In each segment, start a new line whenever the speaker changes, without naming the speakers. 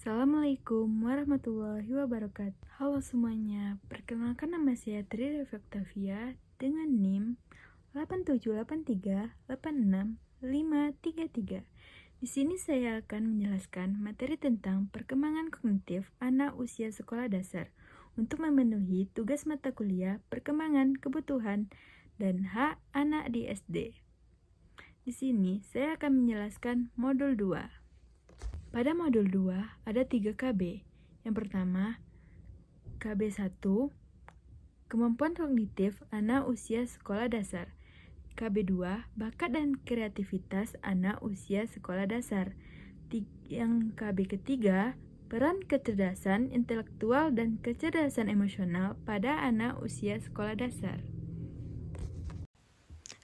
Assalamualaikum warahmatullahi wabarakatuh. Halo semuanya, perkenalkan nama saya Tri Revi Octavia dengan NIM 8783865533. Di sini saya akan menjelaskan materi tentang perkembangan kognitif anak usia sekolah dasar untuk memenuhi tugas mata kuliah perkembangan kebutuhan dan hak anak di SD. Di sini saya akan menjelaskan modul 2. Pada modul 2 ada 3 KB. Yang pertama, KB 1, kemampuan kognitif anak usia sekolah dasar. KB 2, bakat dan kreativitas anak usia sekolah dasar. Yang KB ketiga, peran kecerdasan intelektual dan kecerdasan emosional pada anak usia sekolah dasar.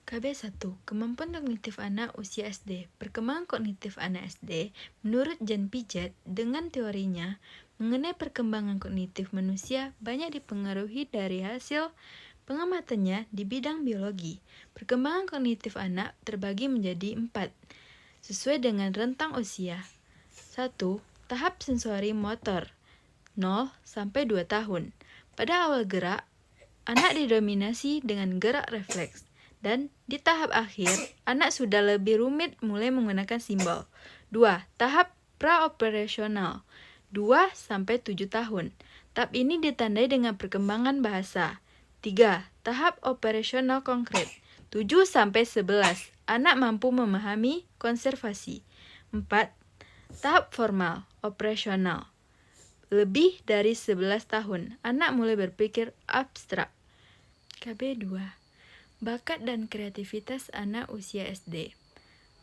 KB 1, kemampuan kognitif anak usia SD. Perkembangan kognitif anak SD menurut Jan Piaget dengan teorinya mengenai perkembangan kognitif manusia banyak dipengaruhi dari hasil pengamatannya di bidang biologi. Perkembangan kognitif anak terbagi menjadi 4, sesuai dengan rentang usia. 1. Tahap sensori motor 0 sampai 2 tahun. Pada awal gerak, anak didominasi dengan gerak refleks. Dan di tahap akhir, anak sudah lebih rumit mulai menggunakan simbol. 2. Tahap praoperasional 2-7 tahun. Tahap ini ditandai dengan perkembangan bahasa. 3. Tahap operasional konkret 7-11. Anak mampu memahami konservasi. 4. Tahap formal operasional lebih dari 11 tahun. Anak mulai berpikir abstrak. KB 2. Bakat dan kreativitas anak usia SD.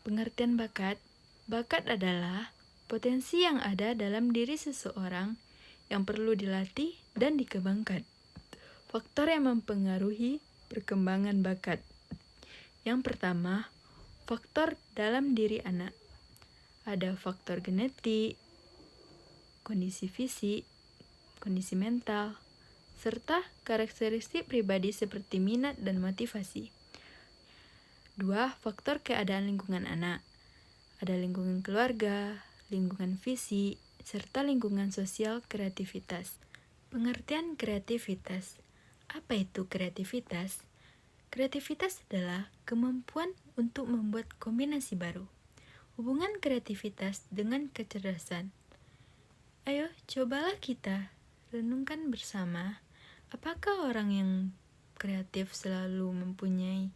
Pengertian bakat. Bakat adalah potensi yang ada dalam diri seseorang yang perlu dilatih dan dikembangkan. Faktor yang mempengaruhi perkembangan bakat. Yang pertama, faktor dalam diri anak. Ada faktor genetik, kondisi fisik, kondisi mental, serta karakteristik pribadi seperti minat dan motivasi. 2. Faktor keadaan lingkungan anak. Ada lingkungan keluarga, lingkungan fisik, serta lingkungan sosial kreativitas. Pengertian kreativitas. Apa itu kreativitas? Kreativitas adalah kemampuan untuk membuat kombinasi baru. Hubungan kreativitas dengan kecerdasan. Ayo, cobalah kita renungkan bersama. Apakah orang yang kreatif selalu mempunyai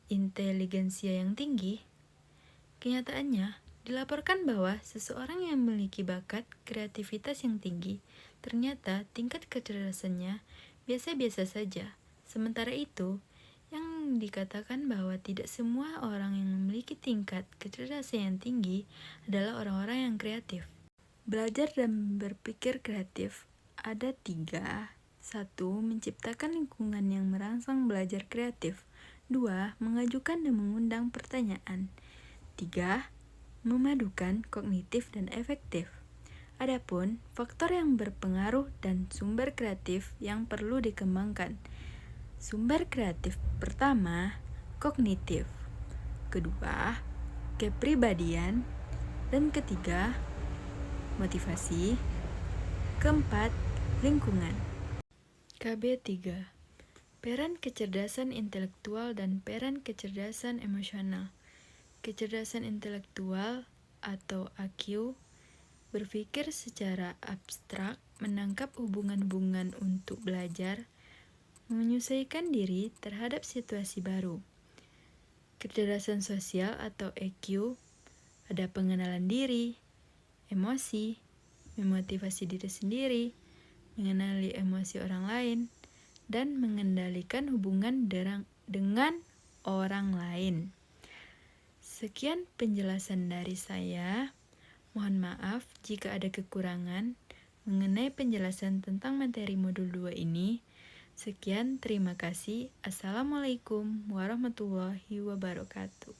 inteligensia yang tinggi? Kenyataannya, dilaporkan bahwa seseorang yang memiliki bakat kreativitas yang tinggi, ternyata tingkat kecerdasannya biasa-biasa saja. Sementara itu, yang dikatakan bahwa tidak semua orang yang memiliki tingkat kecerdasan yang tinggi adalah orang-orang yang kreatif. Belajar dan berpikir kreatif ada 3. 1. Menciptakan lingkungan yang merangsang belajar kreatif. 2. Mengajukan dan mengundang pertanyaan. 3. Memadukan kognitif dan efektif. Adapun faktor yang berpengaruh dan sumber kreatif yang perlu dikembangkan. Sumber kreatif pertama, kognitif. Kedua, kepribadian. Dan ketiga, motivasi. Keempat, lingkungan. KB 3. Peran kecerdasan intelektual dan peran kecerdasan emosional. Kecerdasan intelektual atau IQ berpikir secara abstrak, menangkap hubungan-hubungan untuk belajar, menyesuaikan diri terhadap situasi baru. Kecerdasan sosial atau EQ ada pengenalan diri, emosi, memotivasi diri sendiri, mengenali emosi orang lain, dan mengendalikan hubungan dengan orang lain. Sekian penjelasan dari saya. Mohon maaf jika ada kekurangan mengenai penjelasan tentang materi modul 2 ini. Sekian, terima kasih. Assalamualaikum warahmatullahi wabarakatuh.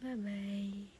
Bye-bye.